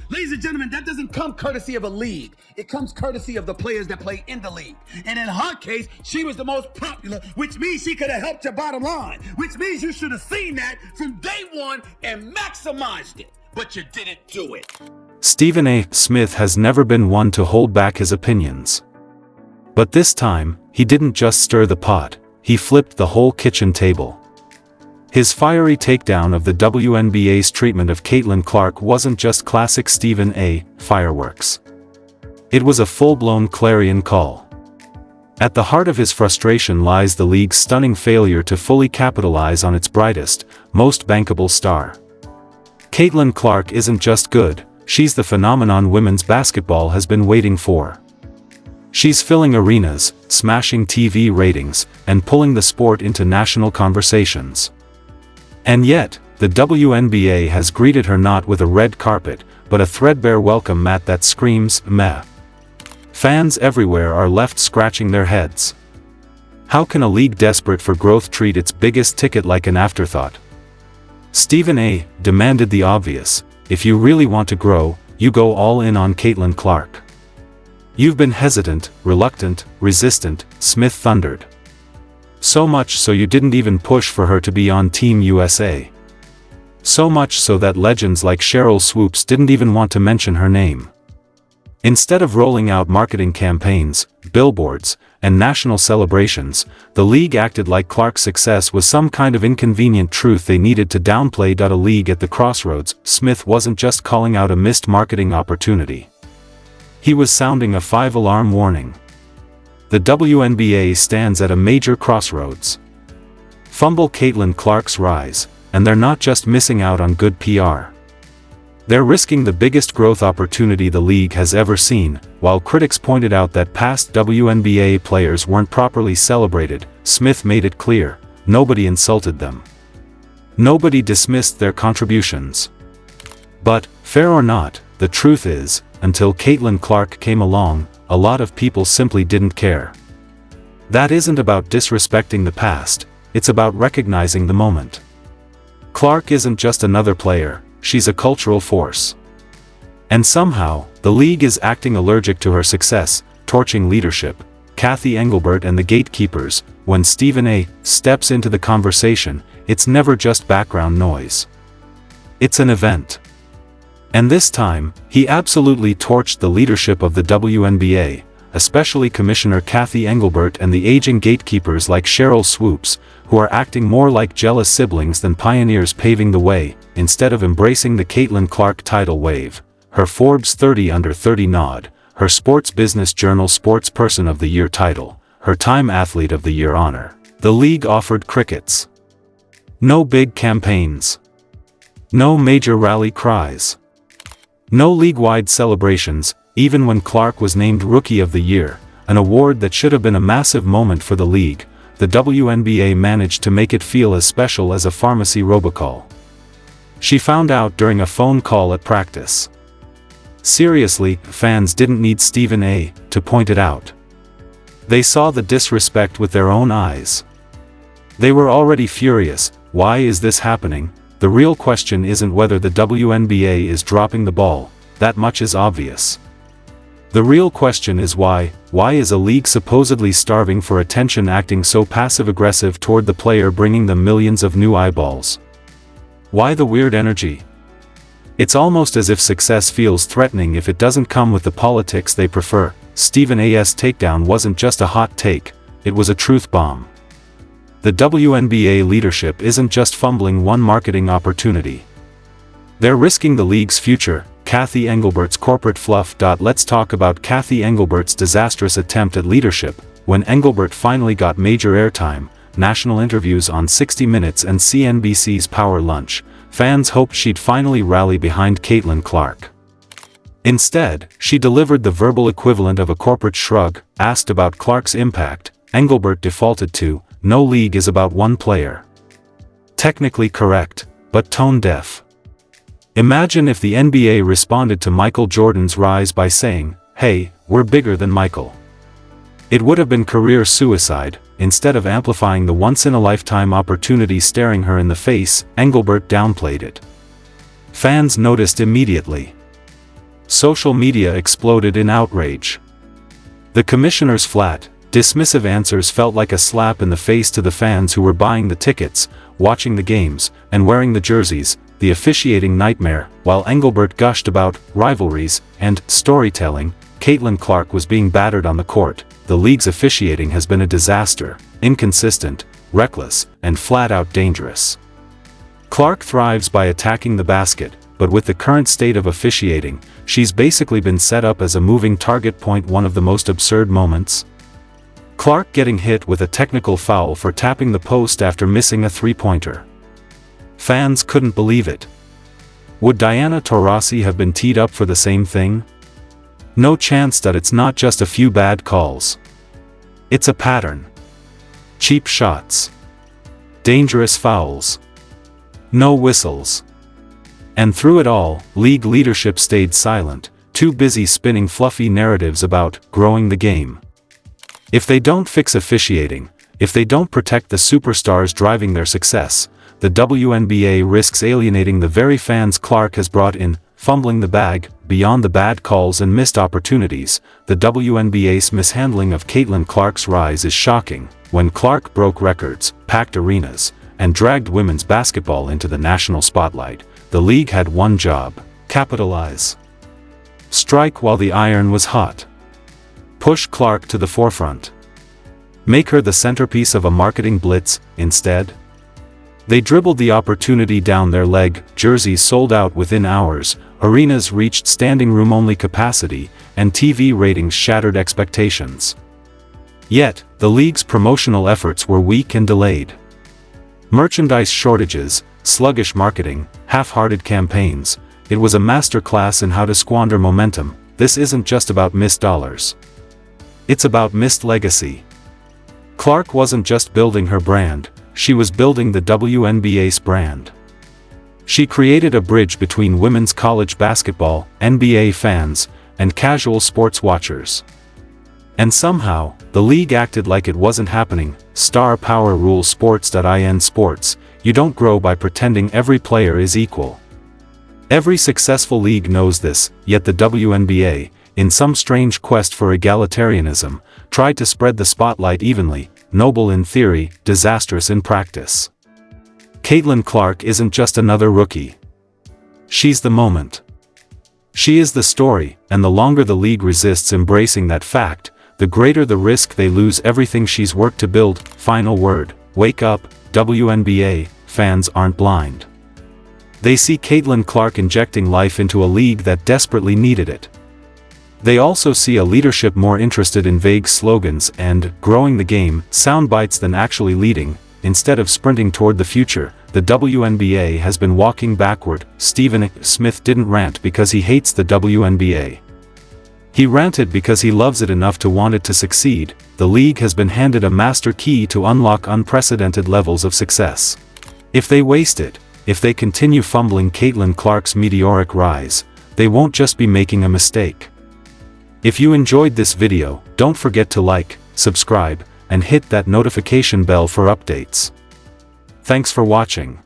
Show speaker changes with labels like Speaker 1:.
Speaker 1: Ladies and gentlemen, that doesn't come courtesy of a league. It comes courtesy of the players that play in the league. And in her case, she was the most popular, which means she could have helped your bottom line, which means you should have seen that from day one and maximized it. But you didn't do it.
Speaker 2: Stephen A. Smith has never been one to hold back his opinions. But this time, he didn't just stir the pot, he flipped the whole kitchen table. His fiery takedown of the WNBA's treatment of Caitlin Clark wasn't just classic Stephen A. fireworks. It was a full-blown clarion call. At the heart of his frustration lies the league's stunning failure to fully capitalize on its brightest, most bankable star. Caitlin Clark isn't just good, she's the phenomenon women's basketball has been waiting for. She's filling arenas, smashing TV ratings, and pulling the sport into national conversations. And yet, the WNBA has greeted her not with a red carpet, but a threadbare welcome mat that screams, meh. Fans everywhere are left scratching their heads. How can a league desperate for growth treat its biggest ticket like an afterthought? Stephen A. demanded the obvious: if you really want to grow, you go all in on Caitlin Clark. You've been hesitant, reluctant, resistant, Smith thundered. So much so you didn't even push for her to be on Team USA. So much so that legends like Cheryl Swoops didn't even want to mention her name. Instead of rolling out marketing campaigns, billboards, and national celebrations, the league acted like Clark's success was some kind of inconvenient truth they needed to downplay. A league at the crossroads, Smith wasn't just calling out a missed marketing opportunity. He was sounding a 5-alarm warning. The WNBA stands at a major crossroads. Fumble Caitlin Clark's rise, and they're not just missing out on good PR. They're risking the biggest growth opportunity the league has ever seen. While critics pointed out that past WNBA players weren't properly celebrated, Smith made it clear, nobody insulted them. Nobody dismissed their contributions. But, fair or not, the truth is, until Caitlin Clark came along, a lot of people simply didn't care. That isn't about disrespecting the past, it's about recognizing the moment. Clark isn't just another player, she's a cultural force. And somehow, the league is acting allergic to her success, torching leadership, Kathy Engelbert and the gatekeepers. When Stephen A. steps into the conversation, it's never just background noise. It's an event. And this time, he absolutely torched the leadership of the WNBA, especially Commissioner Kathy Engelbert and the aging gatekeepers like Cheryl Swoops, who are acting more like jealous siblings than pioneers paving the way. Instead of embracing the Caitlin Clark tidal wave, her Forbes 30 Under 30 nod, her Sports Business Journal Sportsperson of the Year title, her Time Athlete of the Year honor, the league offered crickets. No big campaigns. No major rally cries. No league-wide celebrations, even when Clark was named Rookie of the Year, an award that should have been a massive moment for the league. The WNBA managed to make it feel as special as a pharmacy robocall. She found out during a phone call at practice. Seriously, fans didn't need Stephen A. to point it out. They saw the disrespect with their own eyes. They were already furious. Why is this happening? The real question isn't whether the WNBA is dropping the ball, that much is obvious. The real question is why is a league supposedly starving for attention acting so passive-aggressive toward the player bringing them millions of new eyeballs? Why the weird energy? It's almost as if success feels threatening if it doesn't come with the politics they prefer. Stephen A.'s takedown wasn't just a hot take, it was a truth bomb. The WNBA leadership isn't just fumbling one marketing opportunity. They're risking the league's future. Kathy Engelbert's corporate fluff. Let's talk about Kathy Engelbert's disastrous attempt at leadership. When Engelbert finally got major airtime, national interviews on 60 Minutes and CNBC's Power Lunch, fans hoped she'd finally rally behind Caitlin Clark. Instead, she delivered the verbal equivalent of a corporate shrug. Asked about Clark's impact, Engelbert defaulted to, "No league is about one player." Technically correct, but tone-deaf. Imagine if the NBA responded to Michael Jordan's rise by saying, "Hey, we're bigger than Michael." It would have been career suicide. Instead of amplifying the once-in-a-lifetime opportunity staring her in the face, Engelbert downplayed it. Fans noticed immediately. Social media exploded in outrage. The commissioner's flat, dismissive answers felt like a slap in the face to the fans who were buying the tickets, watching the games, and wearing the jerseys, the officiating nightmare. While Engelbert gushed about rivalries and storytelling, Caitlin Clark was being battered on the court. The league's officiating has been a disaster, inconsistent, reckless, and flat-out dangerous. Clark thrives by attacking the basket, but with the current state of officiating, she's basically been set up as a moving target. One of the most absurd moments? Clark getting hit with a technical foul for tapping the post after missing a three-pointer. Fans couldn't believe it. Would Diana Taurasi have been teed up for the same thing? No chance that it's not just a few bad calls. It's a pattern. Cheap shots. Dangerous fouls. No whistles. And through it all, league leadership stayed silent, too busy spinning fluffy narratives about growing the game. If they don't fix officiating, if they don't protect the superstars driving their success, the WNBA risks alienating the very fans Clark has brought in. Fumbling the bag, beyond the bad calls and missed opportunities, the WNBA's mishandling of Caitlin Clark's rise is shocking. When Clark broke records, packed arenas, and dragged women's basketball into the national spotlight, the league had one job: capitalize. Strike while the iron was hot. Push Clark to the forefront. Make her the centerpiece of a marketing blitz. Instead, they dribbled the opportunity down their leg. Jerseys sold out within hours, arenas reached standing room only capacity, and TV ratings shattered expectations. Yet, the league's promotional efforts were weak and delayed. Merchandise shortages, sluggish marketing, half-hearted campaigns. It was a masterclass in how to squander momentum. This isn't just about missed dollars. It's about missed legacy. Clark wasn't just building her brand, she was building the WNBA's brand. She created a bridge between women's college basketball, NBA fans, and casual sports watchers. And somehow, the league acted like it wasn't happening. Star power rules. Sports.in Sports, you don't grow by pretending every player is equal. Every successful league knows this, yet the WNBA, in some strange quest for egalitarianism, tried to spread the spotlight evenly, noble in theory, disastrous in practice. Caitlin Clark isn't just another rookie. She's the moment. She is the story, and the longer the league resists embracing that fact, the greater the risk they lose everything she's worked to build. Final word: wake up, WNBA, fans aren't blind. They see Caitlin Clark injecting life into a league that desperately needed it. They also see a leadership more interested in vague slogans and growing the game sound bites than actually leading. Instead of sprinting toward the future, the WNBA has been walking backward. Stephen A. Smith didn't rant because he hates the WNBA. He ranted because he loves it enough to want it to succeed. The league has been handed a master key to unlock unprecedented levels of success. If they waste it, if they continue fumbling Caitlin Clark's meteoric rise, they won't just be making a mistake. If you enjoyed this video, don't forget to like, subscribe, and hit that notification bell for updates. Thanks for watching.